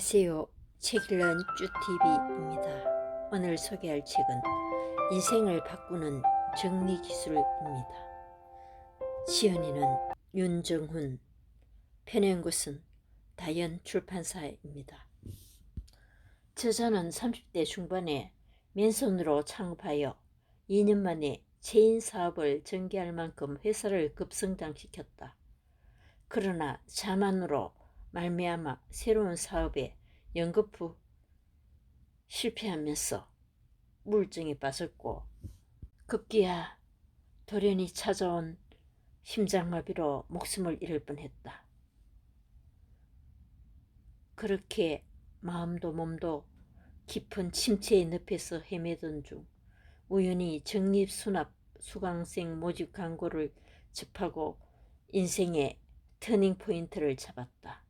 안녕하세요. 책 읽는 쭈TV입니다. 오늘 소개할 책은 인생을 바꾸는 정리기술입니다. 지연이는 윤정훈, 펴낸 곳은 다연 출판사입니다. 저자는 30대 중반에 맨손으로 창업하여 2년 만에 체인 사업을 전개할 만큼 회사를 급성장시켰다. 그러나 자만으로 말미암아 새로운 사업에 연거푸 실패하면서 우울증에 빠졌고 급기야 돌연히 찾아온 심장마비로 목숨을 잃을 뻔했다. 그렇게 마음도 몸도 깊은 침체의 늪에서 헤매던 중 우연히 적립수납 수강생 모집 광고를 접하고 인생의 터닝포인트를 잡았다.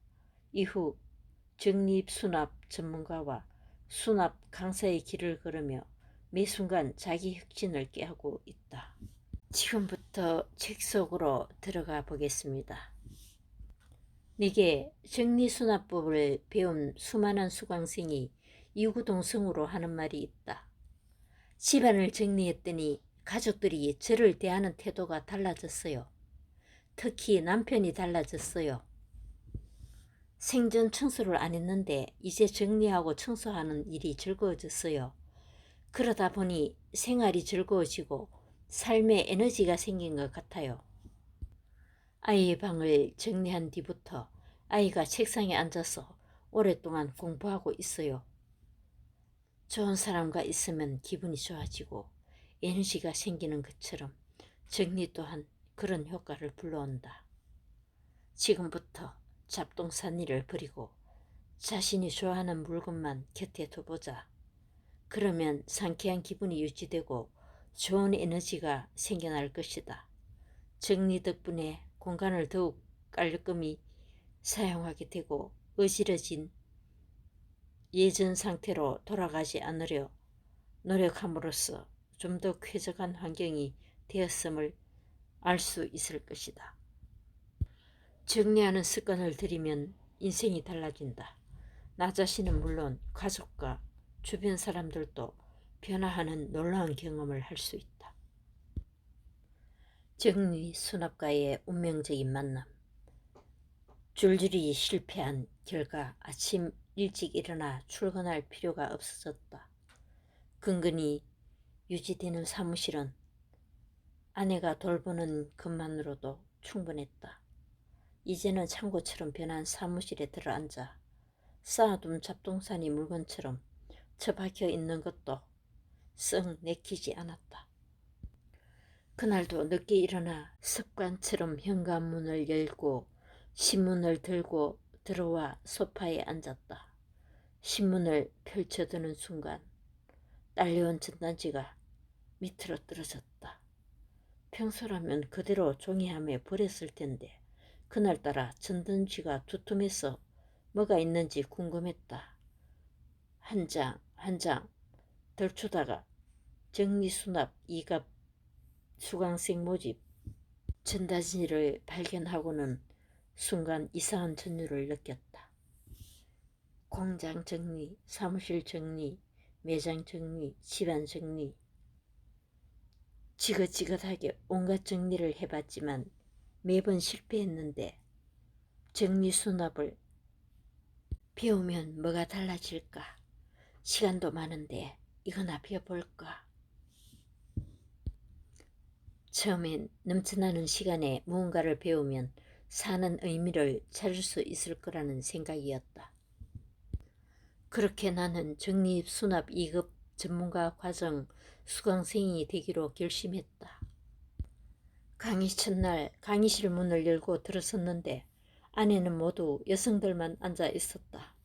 이후 적립수납 전문가와 수납 강사의 길을 걸으며 매 순간 자기 혁신을 꾀하고 있다. 지금부터 책 속으로 들어가 보겠습니다. 내게 적립수납법을 배운 수많은 수강생이 이구동성으로 하는 말이 있다. 집안을 정리했더니 가족들이 저를 대하는 태도가 달라졌어요. 특히 남편이 달라졌어요. 생전 청소를 안 했는데 이제 정리하고 청소하는 일이 즐거워졌어요. 그러다 보니 생활이 즐거워지고 삶에 에너지가 생긴 것 같아요. 아이의 방을 정리한 뒤부터 아이가 책상에 앉아서 오랫동안 공부하고 있어요. 좋은 사람과 있으면 기분이 좋아지고 에너지가 생기는 것처럼 정리 또한 그런 효과를 불러온다. 지금부터 잡동사니를 버리고 자신이 좋아하는 물건만 곁에 두보자. 그러면 상쾌한 기분이 유지되고 좋은 에너지가 생겨날 것이다. 정리 덕분에 공간을 더욱 깔끔히 사용하게 되고 어지러진 예전 상태로 돌아가지 않으려 노력함으로써 좀 더 쾌적한 환경이 되었음을 알 수 있을 것이다. 정리하는 습관을 들이면 인생이 달라진다. 나 자신은 물론 가족과 주변 사람들도 변화하는 놀라운 경험을 할 수 있다. 정리 수납가의 운명적인 만남. 줄줄이 실패한 결과 아침 일찍 일어나 출근할 필요가 없어졌다. 근근히 유지되는 사무실은 아내가 돌보는 것만으로도 충분했다. 이제는 창고처럼 변한 사무실에 들어앉아 쌓아둔 잡동사니 물건처럼 처박혀 있는 것도 썩 내키지 않았다. 그날도 늦게 일어나 습관처럼 현관문을 열고 신문을 들고 들어와 소파에 앉았다. 신문을 펼쳐드는 순간 딸려온 전단지가 밑으로 떨어졌다. 평소라면 그대로 종이함에 버렸을 텐데 그날따라 전단지가 두툼해서 뭐가 있는지 궁금했다. 한 장 한 장 덜추다가 정리수납 2갑 수강생 모집 전단지를 발견하고는 순간 이상한 전율을 느꼈다. 공장 정리, 사무실 정리, 매장 정리, 집안 정리. 지긋지긋하게 온갖 정리를 해봤지만 매번 실패했는데 정리수납을 배우면 뭐가 달라질까? 시간도 많은데 이거나 배워볼까? 처음엔 넘쳐나는 시간에 무언가를 배우면 사는 의미를 찾을 수 있을 거라는 생각이었다. 그렇게 나는 정리수납 2급 전문가 과정 수강생이 되기로 결심했다. 강의 첫날 강의실 문을 열고 들어섰는데 안에는 모두 여성들만 앉아 있었다.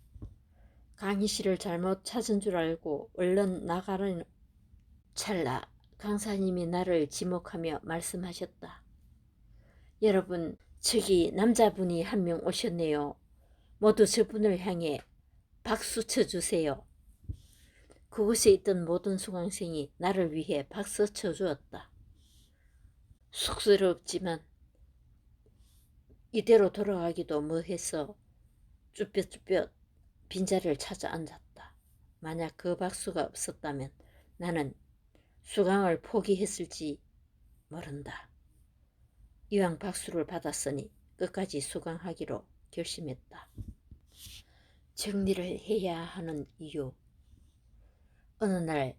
강의실을 잘못 찾은 줄 알고 얼른 나가려는 찰나 강사님이 나를 지목하며 말씀하셨다. 여러분, 저기 남자분이 한 명 오셨네요. 모두 저분을 향해 박수 쳐주세요. 그곳에 있던 모든 수강생이 나를 위해 박수 쳐주었다. 쑥스럽지만 이대로 돌아가기도 뭐해서 쭈뼛쭈뼛 빈자리를 찾아 앉았다. 만약 그 박수가 없었다면 나는 수강을 포기했을지 모른다. 이왕 박수를 받았으니 끝까지 수강하기로 결심했다. 정리를 해야 하는 이유. 어느 날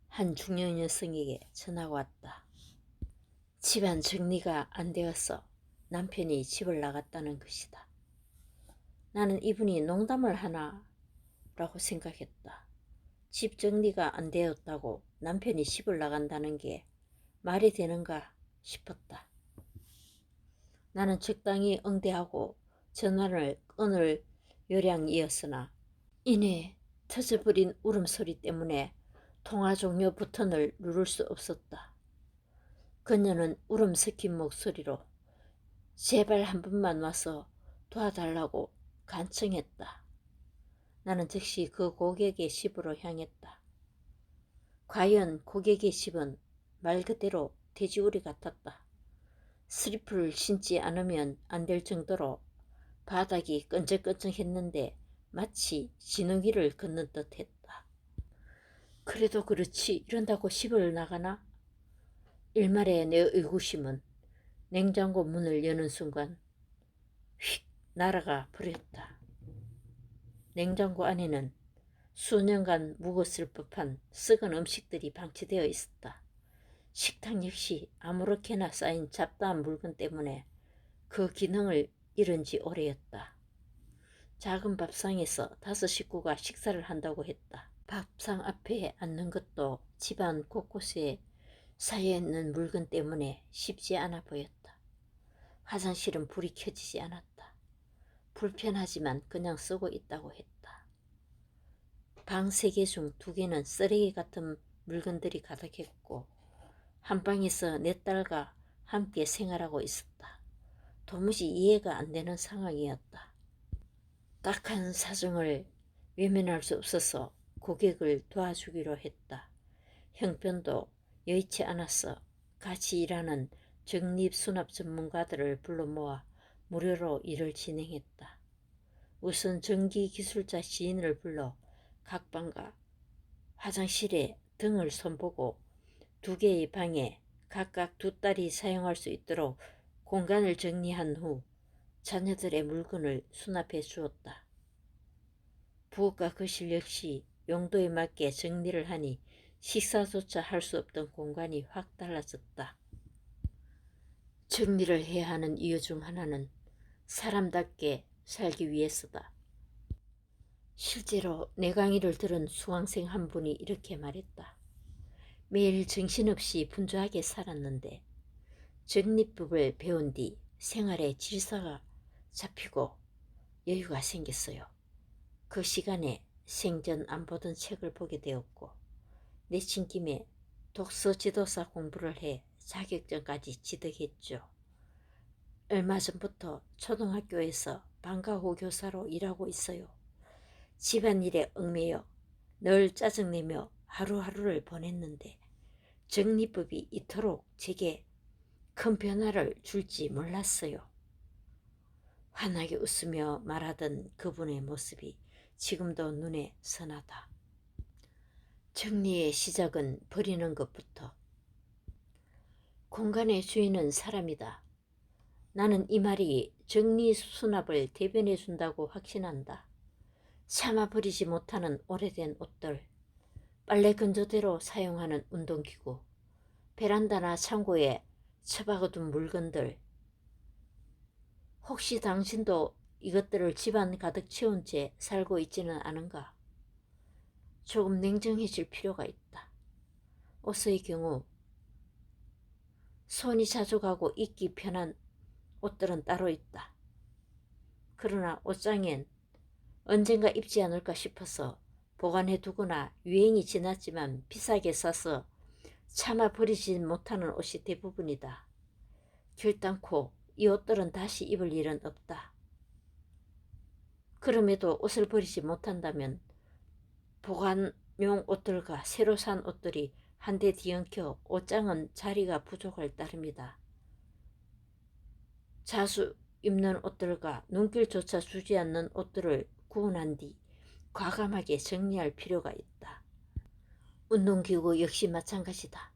한 중년 여성에게 전화가 왔다. 집안 정리가 안 되어서 남편이 집을 나갔다는 것이다. 나는 이분이 농담을 하나 라고 생각했다. 집 정리가 안 되었다고 남편이 집을 나간다는 게 말이 되는가 싶었다. 나는 적당히 응대하고 전화를 끊을 요량이었으나 이내 터져버린 울음소리 때문에 통화 종료 버튼을 누를 수 없었다. 그녀는 울음 섞인 목소리로 제발 한 번만 와서 도와달라고 간청했다. 나는 즉시 그 고객의 집으로 향했다. 과연 고객의 집은 말 그대로 돼지우리 같았다. 슬리퍼를 신지 않으면 안 될 정도로 바닥이 끈적끈적했는데 마치 진흙이를 걷는 듯했다. 그래도 그렇지 이런다고 집을 나가나? 일말의 내 의구심은 냉장고 문을 여는 순간 휙 날아가 버렸다. 냉장고 안에는 수년간 묵었을 법한 썩은 음식들이 방치되어 있었다. 식탁 역시 아무렇게나 쌓인 잡다한 물건 때문에 그 기능을 잃은 지 오래였다. 작은 밥상에서 5식구가 식사를 한다고 했다. 밥상 앞에 앉는 것도 집안 곳곳에 쌓여있는 물건 때문에 쉽지 않아 보였다. 화장실은 불이 켜지지 않았다. 불편하지만 그냥 쓰고 있다고 했다. 방 3개 중 2개는 쓰레기 같은 물건들이 가득했고 한 방에서 내 딸과 함께 생활하고 있었다. 도무지 이해가 안 되는 상황이었다. 딱한 사정을 외면할 수 없어서 고객을 도와주기로 했다. 형편도 여의치 않아서 같이 일하는 적립수납 전문가들을 불러 모아 무료로 일을 진행했다. 우선 전기기술자 지인을 불러 각 방과 화장실에 등을 손보고 2개의 방에 각각 2딸이 사용할 수 있도록 공간을 정리한 후 자녀들의 물건을 수납해 주었다. 부엌과 거실 역시 용도에 맞게 정리를 하니 식사조차 할 수 없던 공간이 확 달라졌다. 정리를 해야 하는 이유 중 하나는 사람답게 살기 위해서다. 실제로 내 강의를 들은 수강생 한 분이 이렇게 말했다. 매일 정신없이 분주하게 살았는데 정리법을 배운 뒤 생활에 질서가 잡히고 여유가 생겼어요. 그 시간에 생전 안 보던 책을 보게 되었고 내친 김에 독서 지도사 공부를 해 자격증까지 취득했죠. 얼마 전부터 초등학교에서 방과후 교사로 일하고 있어요. 집안일에 얽매여 늘 짜증내며 하루하루를 보냈는데 정리법이 이토록 제게 큰 변화를 줄지 몰랐어요. 환하게 웃으며 말하던 그분의 모습이 지금도 눈에 선하다. 정리의 시작은 버리는 것부터. 공간의 주인은 사람이다. 나는 이 말이 정리 수납을 대변해 준다고 확신한다. 참아 버리지 못하는 오래된 옷들, 빨래 건조대로 사용하는 운동기구, 베란다나 창고에 처박아둔 물건들. 혹시 당신도 이것들을 집안 가득 채운 채 살고 있지는 않은가? 조금 냉정해질 필요가 있다. 옷의 경우 손이 자주 가고 입기 편한 옷들은 따로 있다. 그러나 옷장엔 언젠가 입지 않을까 싶어서 보관해두거나 유행이 지났지만 비싸게 사서 차마 버리지 못하는 옷이 대부분이다. 결단코 이 옷들은 다시 입을 일은 없다. 그럼에도 옷을 버리지 못한다면 보관용 옷들과 새로 산 옷들이 한데 뒤엉켜 옷장은 자리가 부족할 따름이다. 자주 입는 옷들과 눈길조차 주지 않는 옷들을 구분한 뒤 과감하게 정리할 필요가 있다. 운동기구 역시 마찬가지다.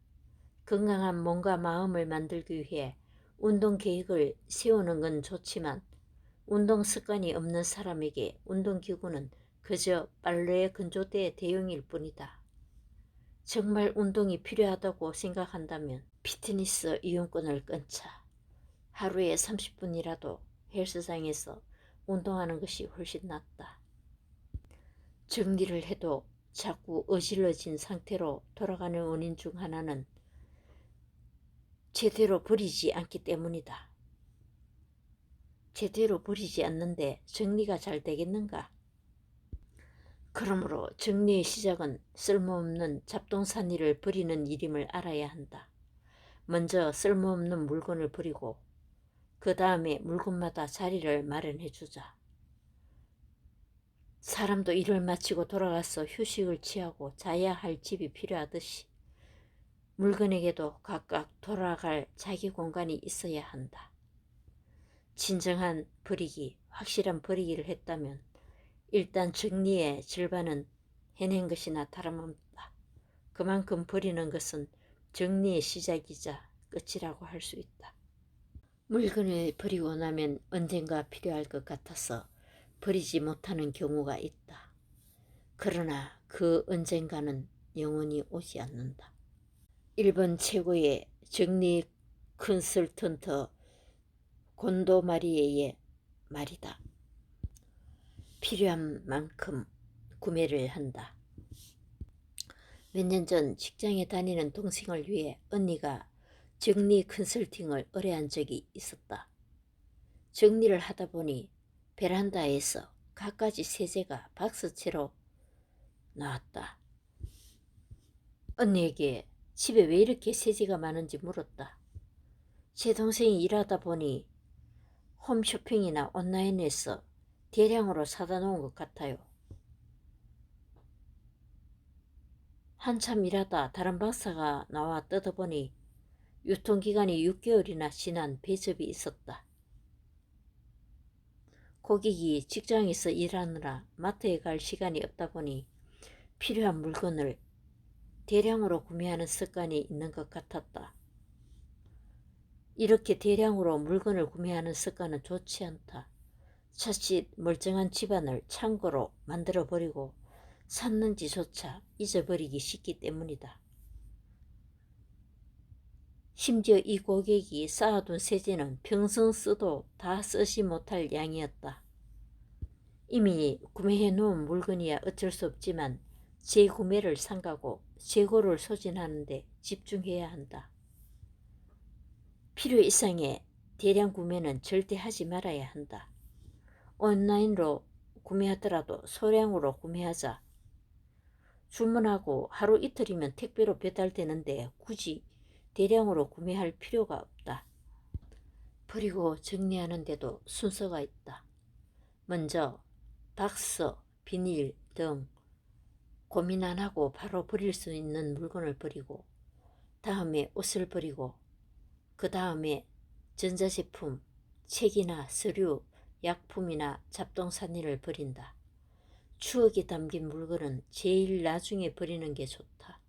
건강한 몸과 마음을 만들기 위해 운동 계획을 세우는 건 좋지만 운동 습관이 없는 사람에게 운동기구는 그저 빨래 건조대 대용일 뿐이다. 정말 운동이 필요하다고 생각한다면 피트니스 이용권을 끊자. 하루에 30분이라도 헬스장에서 운동하는 것이 훨씬 낫다. 정리를 해도 자꾸 어질러진 상태로 돌아가는 원인 중 하나는 제대로 버리지 않기 때문이다. 제대로 버리지 않는데 정리가 잘 되겠는가? 그러므로 정리의 시작은 쓸모없는 잡동사니를 버리는 일임을 알아야 한다. 먼저 쓸모없는 물건을 버리고 그 다음에 물건마다 자리를 마련해 주자. 사람도 일을 마치고 돌아가서 휴식을 취하고 자야 할 집이 필요하듯이 물건에게도 각각 돌아갈 자기 공간이 있어야 한다. 진정한 버리기, 확실한 버리기를 했다면 일단 정리의 절반은 해낸 것이나 다름없다. 그만큼 버리는 것은 정리의 시작이자 끝이라고 할 수 있다. 물건을 버리고 나면 언젠가 필요할 것 같아서 버리지 못하는 경우가 있다. 그러나 그 언젠가는 영원히 오지 않는다. 일본 최고의 정리 컨설턴트 곤도 마리에의 말이다. 필요한 만큼 구매를 한다. 몇 년 전 직장에 다니는 동생을 위해 언니가 정리 컨설팅을 의뢰한 적이 있었다. 정리를 하다 보니 베란다에서 갖가지 세제가 박스채로 나왔다. 언니에게 집에 왜 이렇게 세제가 많은지 물었다. 제 동생이 일하다 보니 홈쇼핑이나 온라인에서 대량으로 사다 놓은 것 같아요. 한참 일하다 다른 박사가 나와 뜯어보니 유통기간이 6개월이나 지난 배즙이 있었다. 고객이 직장에서 일하느라 마트에 갈 시간이 없다 보니 필요한 물건을 대량으로 구매하는 습관이 있는 것 같았다. 이렇게 대량으로 물건을 구매하는 습관은 좋지 않다. 자칫 멀쩡한 집안을 창고로 만들어버리고 샀는지조차 잊어버리기 쉽기 때문이다. 심지어 이 고객이 쌓아둔 세제는 평생 써도 다 쓰지 못할 양이었다. 이미 구매해 놓은 물건이야 어쩔 수 없지만 재구매를 삼가고 재고를 소진하는 데 집중해야 한다. 필요 이상의 대량 구매는 절대 하지 말아야 한다. 온라인으로 구매하더라도 소량으로 구매하자. 주문하고 하루 이틀이면 택배로 배달되는데 굳이 대량으로 구매할 필요가 없다. 버리고 정리하는데도 순서가 있다. 먼저 박스, 비닐 등 고민 안 하고 바로 버릴 수 있는 물건을 버리고 다음에 옷을 버리고 그 다음에 전자제품, 책이나 서류, 약품이나 잡동사니를 버린다. 추억이 담긴 물건은 제일 나중에 버리는 게 좋다.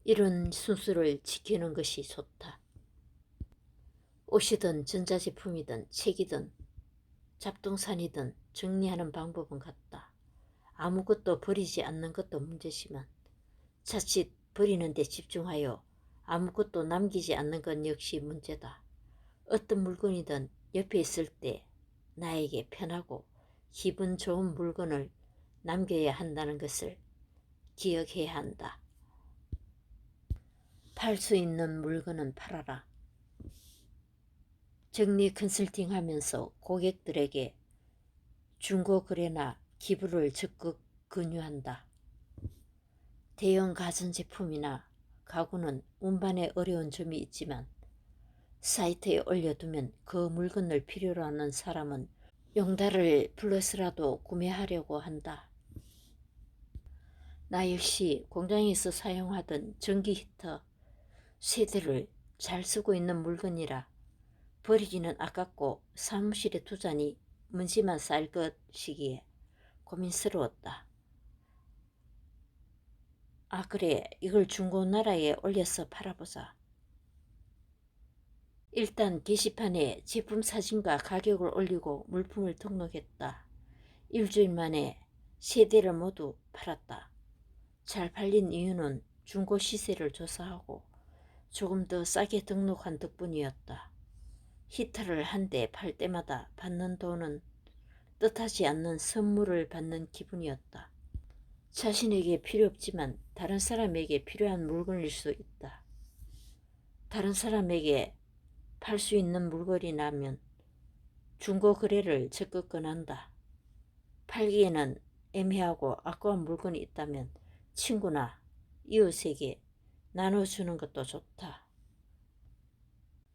이런 순서를 지키는 것이 좋다. 옷이든 전자제품이든 책이든 잡동사니든 정리하는 방법은 같다. 아무것도 버리지 않는 것도 문제지만 자칫 버리는 데 집중하여 아무것도 남기지 않는 건 역시 문제다. 어떤 물건이든 옆에 있을 때 나에게 편하고 기분 좋은 물건을 남겨야 한다는 것을 기억해야 한다. 팔 수 있는 물건은 팔아라. 정리 컨설팅 하면서 고객들에게 중고 거래나 기부를 적극 권유한다. 대형 가전제품이나 가구는 운반에 어려운 점이 있지만 사이트에 올려두면 그 물건을 필요로 하는 사람은 용달을 불러서라도 구매하려고 한다. 나 역시 공장에서 사용하던 전기 히터 세대를 잘 쓰고 있는 물건이라 버리기는 아깝고 사무실에 두자니 먼지만 쌓일 것이기에 고민스러웠다. 아 그래, 이걸 중고나라에 올려서 팔아보자. 일단 게시판에 제품 사진과 가격을 올리고 물품을 등록했다. 일주일 만에 3대를 모두 팔았다. 잘 팔린 이유는 중고 시세를 조사하고 조금 더 싸게 등록한 덕분이었다. 히터를 한 대 팔 때마다 받는 돈은 뜻하지 않는 선물을 받는 기분이었다. 자신에게 필요 없지만 다른 사람에게 필요한 물건일 수 있다. 다른 사람에게 팔 수 있는 물건이라면 중고 거래를 적극 권한다. 팔기에는 애매하고 아까운 물건이 있다면 친구나 이웃에게 나눠주는 것도 좋다.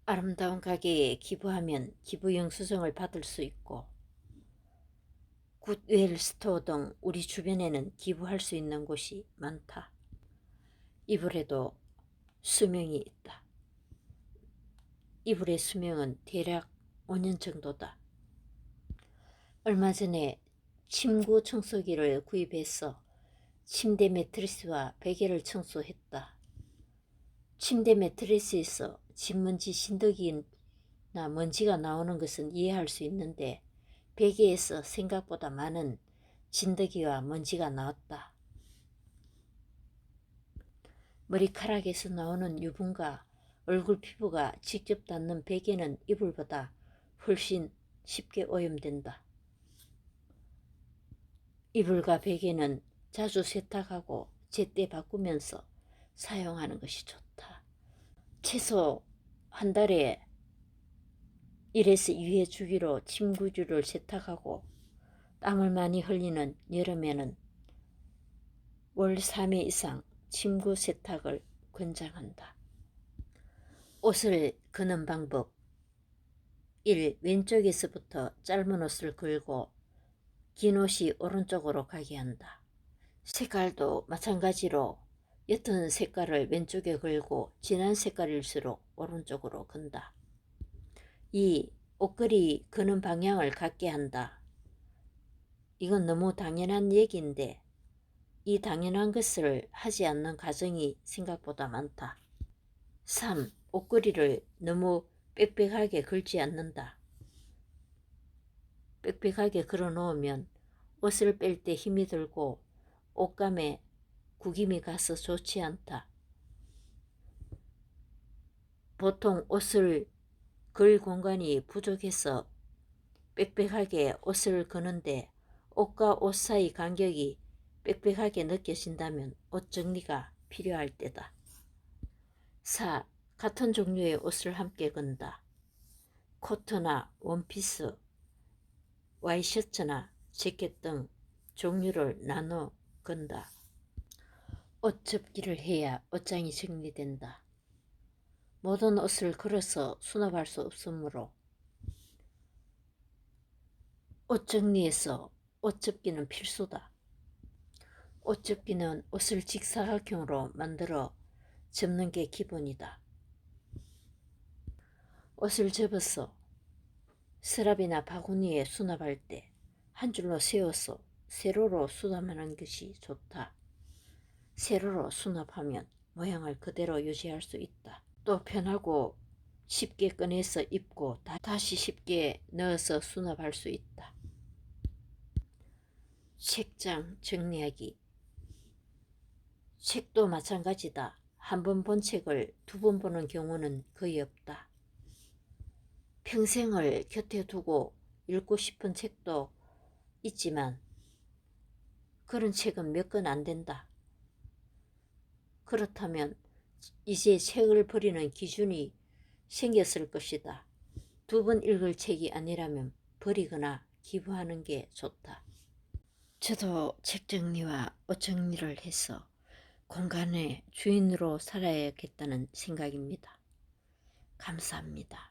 아름다운 가게에 기부하면 기부 영수증을 받을 수 있고 굿웰 스토어 등 우리 주변에는 기부할 수 있는 곳이 많다. 이불에도 수명이 있다. 이불의 수명은 대략 5년 정도다. 얼마 전에 침구 청소기를 구입해서 침대 매트리스와 베개를 청소했다. 침대 매트리스에서 집먼지 진드기나 먼지가 나오는 것은 이해할 수 있는데 베개에서 생각보다 많은 진드기와 먼지가 나왔다. 머리카락에서 나오는 유분과 얼굴 피부가 직접 닿는 베개는 이불보다 훨씬 쉽게 오염된다. 이불과 베개는 자주 세탁하고 제때 바꾸면서 사용하는 것이 좋다. 최소 한 달에 1에서 2회 주기로 침구류를 세탁하고 땀을 많이 흘리는 여름에는 월 3회 이상 침구 세탁을 권장한다. 옷을 거는 방법 1. 왼쪽에서부터 짧은 옷을 걸고 긴 옷이 오른쪽으로 가게 한다. 색깔도 마찬가지로 옅은 색깔을 왼쪽에 걸고 진한 색깔일수록 오른쪽으로 건다. 2. 옷걸이 거는 방향을 같게 한다. 이건 너무 당연한 얘기인데 이 당연한 것을 하지 않는 가정이 생각보다 많다. 3. 옷걸이를 너무 빽빽하게 걸지 않는다. 빽빽하게 걸어 놓으면 옷을 뺄 때 힘이 들고 옷감에 구김이 가서 좋지 않다. 보통 옷을 걸 공간이 부족해서 빽빽하게 옷을 거는데 옷과 옷 사이 간격이 빽빽하게 느껴진다면 옷 정리가 필요할 때다. 4. 같은 종류의 옷을 함께 건다. 코트나 원피스, 와이셔츠나 재킷 등 종류를 나눠 건다. 옷 접기를 해야 옷장이 정리된다. 모든 옷을 걸어서 수납할 수 없으므로 옷 정리에서 옷 접기는 필수다. 옷 접기는 옷을 직사각형으로 만들어 접는 게 기본이다. 옷을 접어서 서랍이나 바구니에 수납할 때 한 줄로 세워서 세로로 수납하는 것이 좋다. 세로로 수납하면 모양을 그대로 유지할 수 있다. 또 편하고 쉽게 꺼내서 입고 다시 쉽게 넣어서 수납할 수 있다. 책장 정리하기. 책도 마찬가지다. 한 번 본 책을 2번 보는 경우는 거의 없다. 평생을 곁에 두고 읽고 싶은 책도 있지만 그런 책은 몇 권 안 된다. 그렇다면 이제 책을 버리는 기준이 생겼을 것이다. 2번 읽을 책이 아니라면 버리거나 기부하는 게 좋다. 저도 책 정리와 옷 정리를 해서 공간의 주인으로 살아야겠다는 생각입니다. 감사합니다.